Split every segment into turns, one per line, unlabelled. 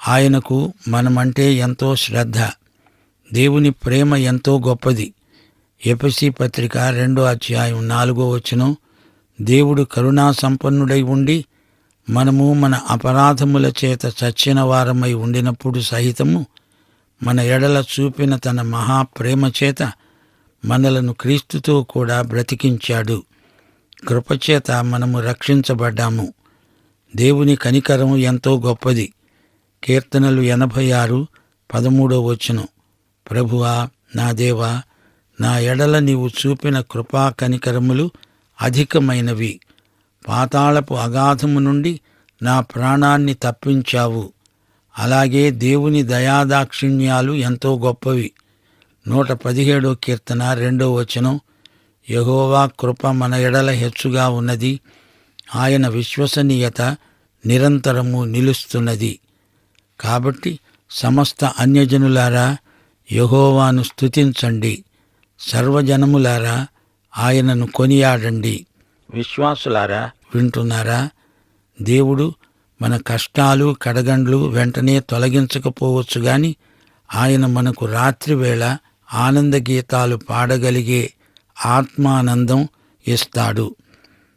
ఆయనకు మనమంటే ఎంతో శ్రద్ధ. దేవుని ప్రేమ ఎంతో గొప్పది. ఎఫెసీ పత్రిక 2:4 దేవుడు కరుణా సంపన్నుడై ఉండి మనము మన అపరాధముల చేత చచ్చిన వారమై ఉండినప్పుడు సహితము మన ఎడల చూపిన తన మహాప్రేమ చేత మనలను క్రీస్తుతో కూడా బ్రతికించాడు. కృపచేత మనము రక్షించబడ్డాము. దేవుని కనికరం ఎంతో గొప్పది. కీర్తనలు 86:13 ప్రభువా, నా దేవా, నా ఎడల నీవు చూపిన కృపా కనికరములు అధికమైనవి. పాతాళపు అగాధము నుండి నా ప్రాణాన్ని తప్పించావు. అలాగే దేవుని దయాదాక్షిణ్యాలు ఎంతో గొప్పవి. 117 కీర్తన 2 యెహోవా కృప మన ఎడల హెచ్చుగా ఉన్నది. ఆయన విశ్వసనీయత నిరంతరము నిలుస్తున్నది. కాబట్టి సమస్త అన్యజనులారా యెహోవాను స్తుతించండి. సర్వజనములారా ఆయనను కొనియాడండి. విశ్వాసులారా వింటున్నారా? దేవుడు మన కష్టాలు కడగండ్లు వెంటనే తొలగించకపోవచ్చు గాని ఆయన మనకు రాత్రివేళ ఆనందగీతాలు పాడగలిగే ఆత్మానందం ఇస్తాడు.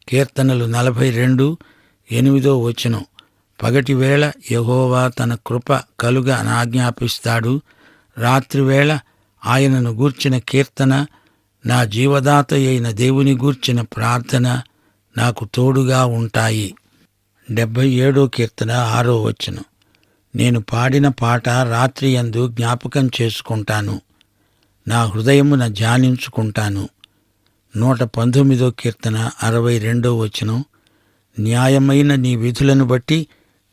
కీర్తనలు 42:8 పగటివేళ యెహోవా తన కృప కలుగ ఆజ్ఞాపిస్తాడు. రాత్రివేళ ఆయనను గూర్చిన కీర్తన, నా జీవదాత అయిన దేవుని గూర్చిన ప్రార్థన నాకు తోడుగా ఉంటాయి. 77 కీర్తన 6 నేను పాడిన పాట రాత్రియందు జ్ఞాపకం చేసుకుంటాను, నా హృదయమున ధ్యానించుకుంటాను. 119 కీర్తన 62 న్యాయమైన నీ విధులను బట్టి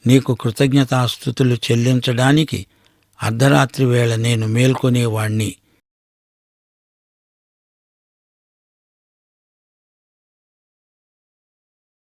నీకు కృతజ్ఞతాస్తుతులు చెల్లించడానికి అర్ధరాత్రి వేళ నేను మేల్కొనేవాణ్ణి.